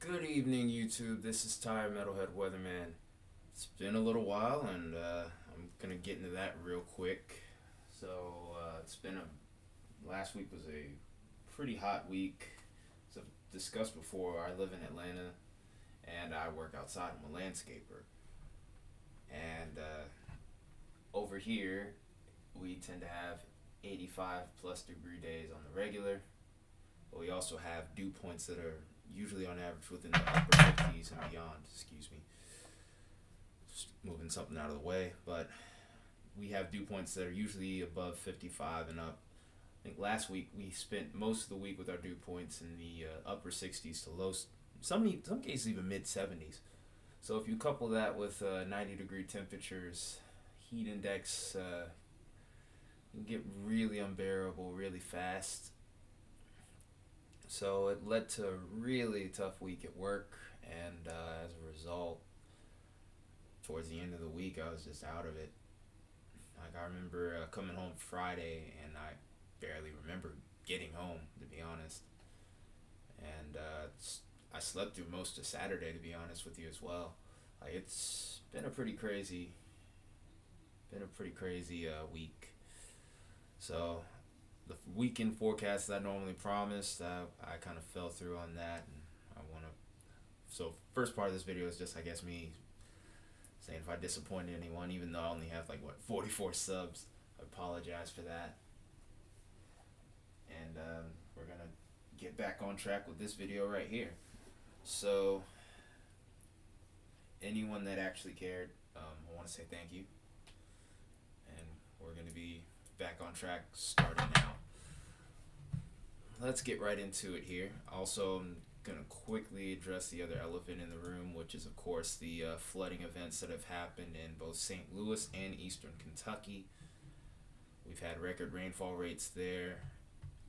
Good evening, YouTube. This is Tire Metalhead Weatherman. It's been a little while, and I'm gonna get into that real quick. It's been a last week was a pretty hot week. As I've discussed before, I live in Atlanta, and I work outside. I'm a landscaper, and over here we tend to have 85 plus degree days on the regular. But we also have dew points that are usually on average within the upper 50s and beyond. Excuse me. Just moving something out of the way. But we have dew points that are usually above 55 and up. I think last week we spent most of the week with our dew points in the upper 60s to low, some cases even mid 70s. So if you couple that with 90-degree temperatures, heat index can get really unbearable really fast. So it led to a really tough week at work, and as a result, towards the end of the week, I was just out of it. Like, I remember coming home Friday, and I barely remember getting home, to be honest. And I slept through most of Saturday, to be honest with you as well. Like, it's been a pretty crazy week. So the weekend forecast that I normally promised, I kind of fell through on that, and I want to. So first part of this video is just, I guess, me saying if I disappointed anyone, even though I only have 44 subs. I apologize for that, and we're gonna get back on track with this video right here. So anyone that actually cared, I want to say thank you, and we're gonna be back on track starting now. Let's get right into it here. Also, I'm going to quickly address the other elephant in the room, which is, of course, the flooding events that have happened in both St. Louis and eastern Kentucky. We've had record rainfall rates there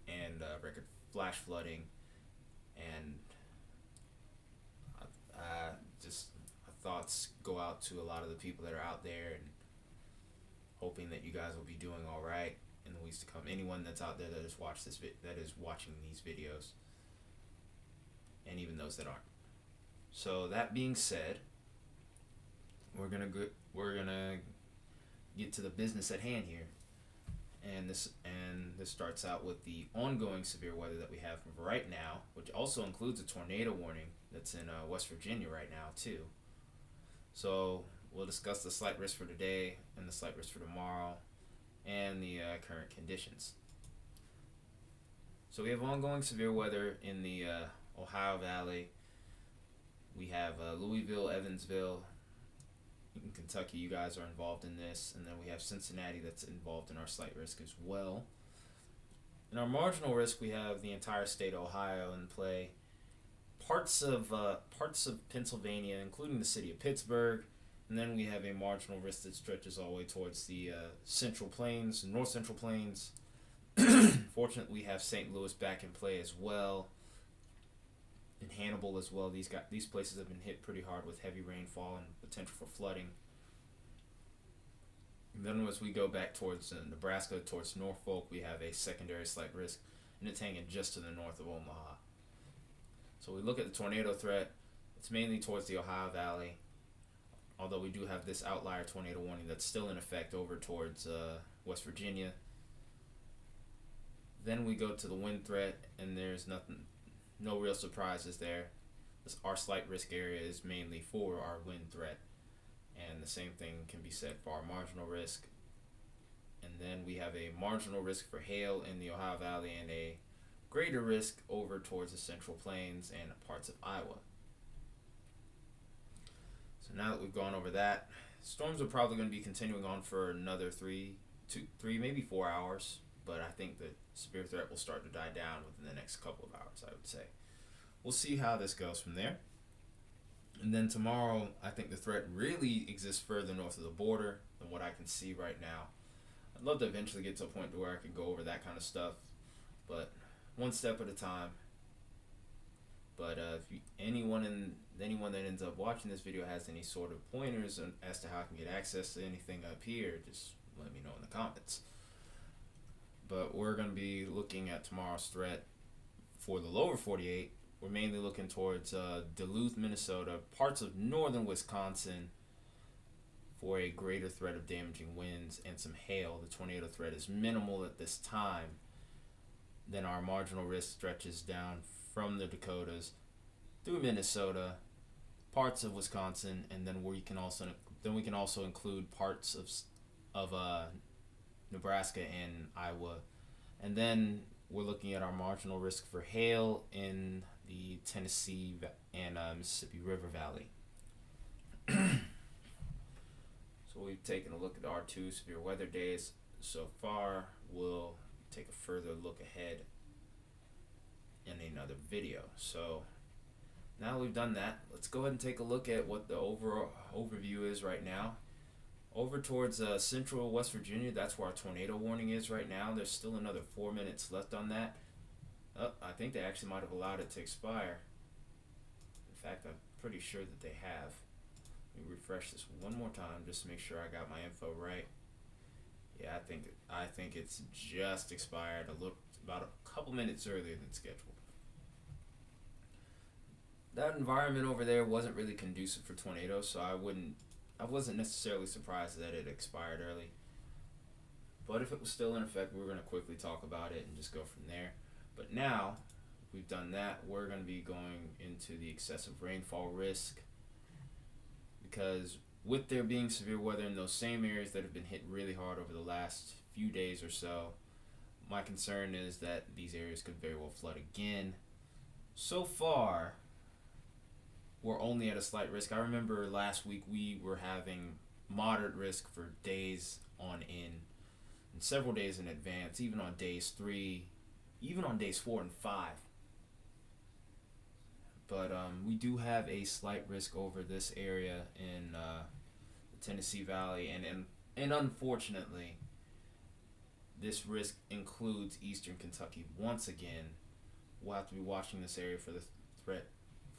and record flash flooding. And just thoughts go out to a lot of the people that are out there, and hoping that you guys will be doing all right in the weeks to come. Anyone that's out there that has watched that is watching these videos, and even those that aren't. So that being said, we're gonna get to the business at hand here, and this starts out with the ongoing severe weather that we have right now, which also includes a tornado warning that's in West Virginia right now too. So we'll discuss the slight risk for today and the slight risk for tomorrow, and the current conditions. So we have ongoing severe weather in the Ohio Valley. We have Louisville, Evansville. In Kentucky, you guys are involved in this. And then we have Cincinnati that's involved in our slight risk as well. In our marginal risk, we have the entire state of Ohio in play. Parts of Pennsylvania, including the city of Pittsburgh. And then we have a marginal risk that stretches all the way towards the Central Plains, North Central Plains. Fortunately, we have St. Louis back in play as well, and Hannibal as well. These places have been hit pretty hard with heavy rainfall and potential for flooding. And then as we go back towards Nebraska, towards Norfolk, we have a secondary slight risk, and it's hanging just to the north of Omaha. So we look at the tornado threat. It's mainly towards the Ohio Valley, although we do have this outlier tornado warning that's still in effect over towards West Virginia. Then we go to the wind threat, and there's no real surprises there. Our slight risk area is mainly for our wind threat, and the same thing can be said for our marginal risk. And then we have a marginal risk for hail in the Ohio Valley and a greater risk over towards the Central Plains and parts of Iowa. So now that we've gone over that, storms are probably going to be continuing on for another 3, maybe 4 hours, but I think the severe threat will start to die down within the next couple of hours, I would say. We'll see how this goes from there. And then tomorrow, I think the threat really exists further north of the border than what I can see right now. I'd love to eventually get to a point to where I could go over that kind of stuff, but one step at a time. But if anyone that ends up watching this video has any sort of pointers as to how I can get access to anything up here, just let me know in the comments. But we're going to be looking at tomorrow's threat for the lower 48, we're mainly looking towards Duluth, Minnesota, parts of northern Wisconsin for a greater threat of damaging winds and some hail. The tornado threat is minimal at this time. Then our marginal risk stretches down from the Dakotas through Minnesota, parts of Wisconsin, and then we can also include parts of Nebraska and Iowa, and then we're looking at our marginal risk for hail in the Tennessee and Mississippi River Valley. So we've taken a look at our 2 severe weather days so far. We'll take a further look ahead in another video. So now we've done that, let's go ahead and take a look at what the overall overview is right now. Over towards central West Virginia, that's where our tornado warning is right now. There's still another 4 minutes left on that. I think they actually might have allowed it to expire. In fact, I'm pretty sure that they have. Let me refresh this one more time just to make sure I got my info right. Yeah, I think it's just expired about a couple minutes earlier than scheduled. That environment over there wasn't really conducive for tornadoes, so I wasn't necessarily surprised that it expired early. But if it was still in effect, we were going to quickly talk about it and just go from there. But now we've done that, we're going to be going into the excessive rainfall risk, because with there being severe weather in those same areas that have been hit really hard over the last few days or so, my concern is that these areas could very well flood again. So far, we're only at a slight risk. I remember last week we were having moderate risk for days on end, and several days in advance, even on days 3, even on days 4 and 5. But we do have a slight risk over this area in the Tennessee Valley, and unfortunately, this risk includes eastern Kentucky once again. We'll have to be watching this area for the threat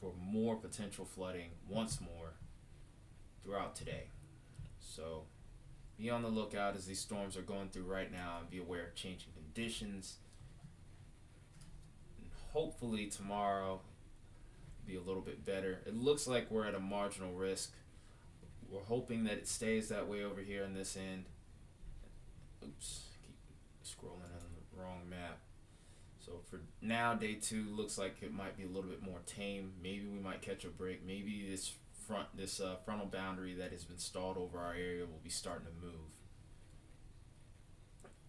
for more potential flooding once more throughout today. So be on the lookout as these storms are going through right now, and be aware of changing conditions. And hopefully tomorrow be a little bit better. It looks like we're at a marginal risk. We're hoping that it stays that way over here on this end. Oops, keep scrolling on the wrong map. So for now, day 2 looks like it might be a little bit more tame. Maybe we might catch a break. Maybe this frontal boundary that has been stalled over our area will be starting to move.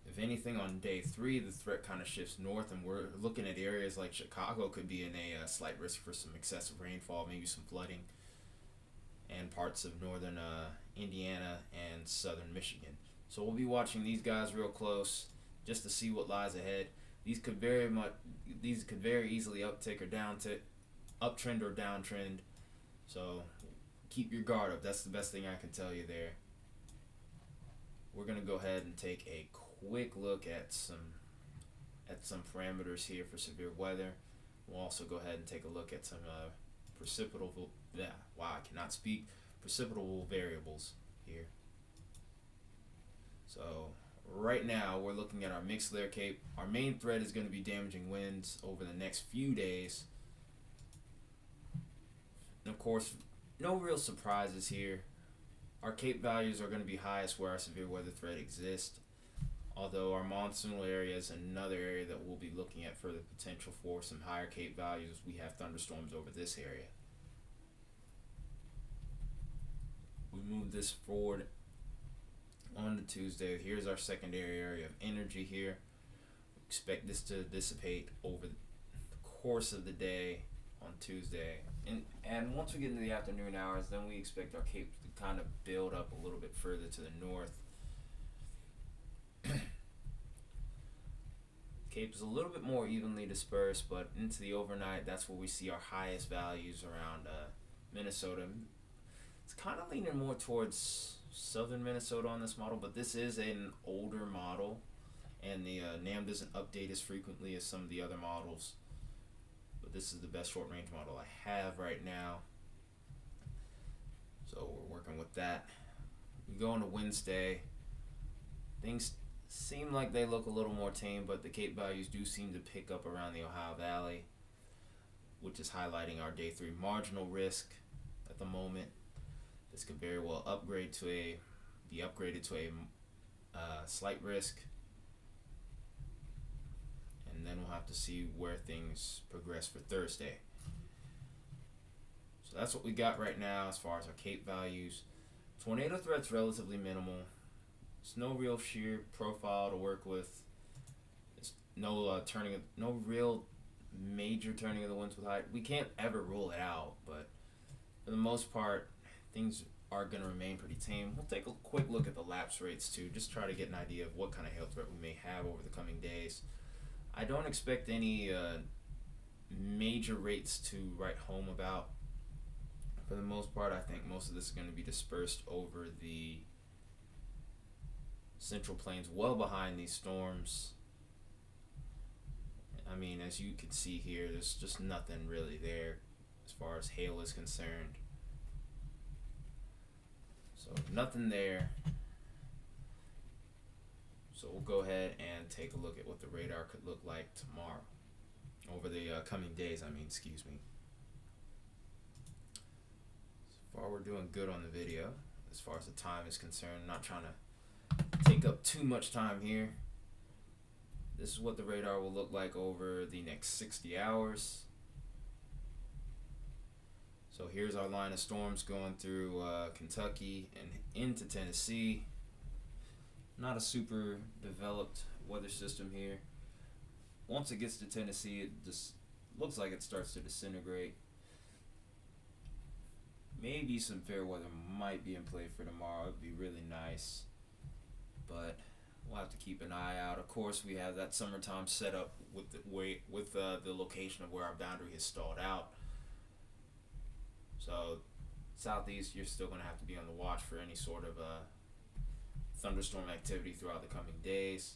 If anything, on day 3, the threat kind of shifts north, and we're looking at areas like Chicago could be in a slight risk for some excessive rainfall, maybe some flooding, and parts of northern Indiana and southern Michigan. So we'll be watching these guys real close just to see what lies ahead. These could very easily uptick or uptrend or downtrend. So keep your guard up. That's the best thing I can tell you there. We're gonna go ahead and take a quick look at some parameters here for severe weather. We'll also go ahead and take a look at some precipitable variables here. So right now we're looking at our mixed layer cape. Our main threat is going to be damaging winds over the next few days. And of course, no real surprises here. Our cape values are going to be highest where our severe weather threat exists, although our monsoonal area is another area that we'll be looking at for the potential for some higher cape values. We have thunderstorms over this area. We move this forward on to Tuesday. Here's our secondary area of energy here. We expect this to dissipate over the course of the day on Tuesday. And once we get into the afternoon hours, then we expect our cape to kind of build up a little bit further to the north. Cape is a little bit more evenly dispersed, but into the overnight, that's where we see our highest values around Minnesota. It's kind of leaning more towards southern Minnesota on this model, but this is an older model, and the NAM doesn't update as frequently as some of the other models. But this is the best short range model I have right now, so we're working with that. We go into Wednesday. Things seem like they look a little more tame, but the cape values do seem to pick up around the Ohio Valley. which is highlighting our day 3 marginal risk at the moment. This could very well be upgraded to a slight risk, and then we'll have to see where things progress for Thursday. So that's what we got right now as far as our CAPE values. Tornado threat's relatively minimal. There's no real shear profile to work with. There's no no real major turning of the winds with height. We can't ever rule it out, but for the most part, things are going to remain pretty tame. We'll take a quick look at the lapse rates too, just try to get an idea of what kind of hail threat we may have over the coming days. I don't expect any major rates to write home about. For the most part, I think most of this is going to be dispersed over the central plains, well behind these storms. I mean, as you can see here, there's just nothing really there as far as hail is concerned. So nothing there. So we'll go ahead and take a look at what the radar could look like tomorrow. Over the coming days, excuse me. So far we're doing good on the video as far as the time is concerned. I'm not trying to take up too much time here. This is what the radar will look like over the next 60 hours. So here's our line of storms going through Kentucky and into Tennessee. Not a super developed weather system here. Once it gets to Tennessee, it just looks like it starts to disintegrate. Maybe some fair weather might be in play for tomorrow. It'd be really nice, but we'll have to keep an eye out. Of course, we have that summertime set up with the location of where our boundary has stalled out. So southeast, you're still going to have to be on the watch for any sort of thunderstorm activity throughout the coming days.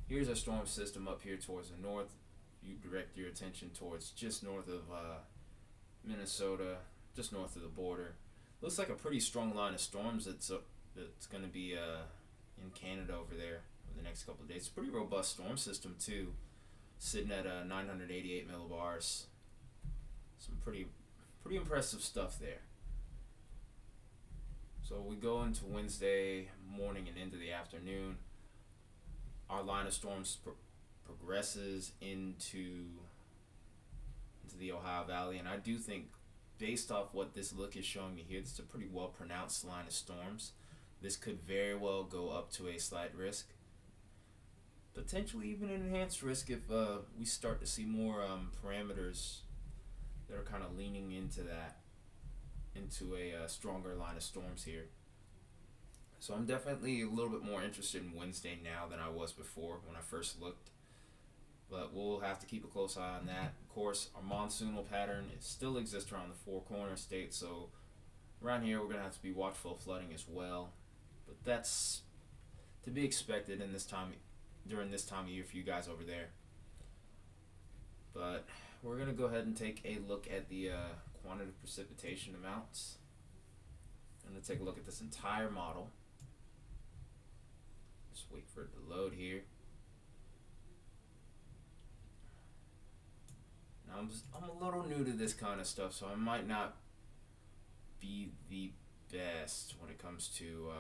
Here's our storm system up here towards the north. You direct your attention towards just north of Minnesota, just north of the border. Looks like a pretty strong line of storms that's going to be in Canada over there for the next couple of days. It's a pretty robust storm system too, sitting at 988 millibars. Some pretty impressive stuff there. So we go into Wednesday morning and into the afternoon. Our line of storms progresses into the Ohio Valley, and I do think, based off what this look is showing me here, it's a pretty well pronounced line of storms. This could very well go up to a slight risk, potentially even an enhanced risk if we start to see more parameters that are kind of leaning into a stronger line of storms here. So I'm definitely a little bit more interested in Wednesday now than I was before when I first looked. But we'll have to keep a close eye on that. Of course, our monsoonal pattern still exists around the Four Corner State, so around here we're going to have to be watchful of flooding as well. But that's to be expected during this time of year for you guys over there. But we're going to go ahead and take a look at the quantitative precipitation amounts. I'm going to take a look at this entire model. Just wait for it to load here. Now I'm a little new to this kind of stuff, so I might not be the best when it comes to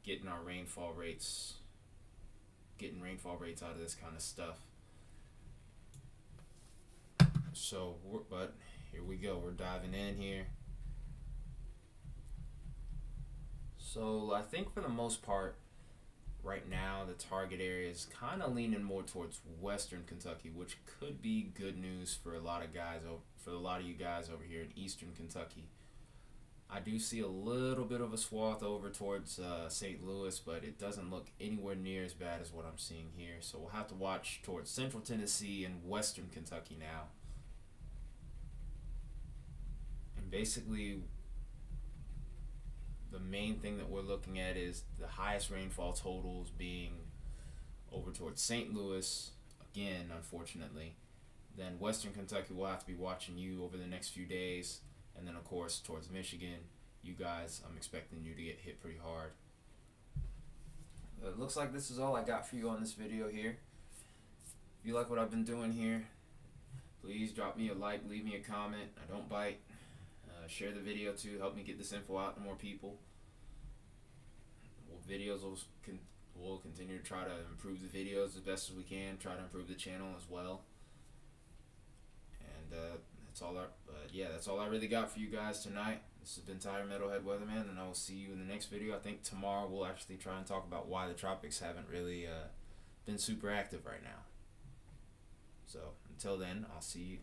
getting rainfall rates out of this kind of stuff. So, but here we go. We're diving in here. So I think for the most part, right now the target area is kind of leaning more towards western Kentucky, which could be good news for a lot of you guys over here in eastern Kentucky. I do see a little bit of a swath over towards St. Louis, but it doesn't look anywhere near as bad as what I'm seeing here. So we'll have to watch towards central Tennessee and western Kentucky now. And basically, the main thing that we're looking at is the highest rainfall totals being over towards St. Louis, again, unfortunately. Then western Kentucky, we'll have to be watching you over the next few days. And then, of course, towards Michigan, you guys, I'm expecting you to get hit pretty hard. It looks like this is all I got for you on this video here. If you like what I've been doing here, please drop me a like, leave me a comment. I don't bite. Share the video too. Help me get this info out to more people. Videos we'll continue to try to improve the videos as best as we can. Try to improve the channel as well. And that's all I really got for you guys tonight. This has been Tire Metalhead Weatherman, and I will see you in the next video. I think tomorrow we'll actually try and talk about why the tropics haven't really been super active right now. So until then, I'll see you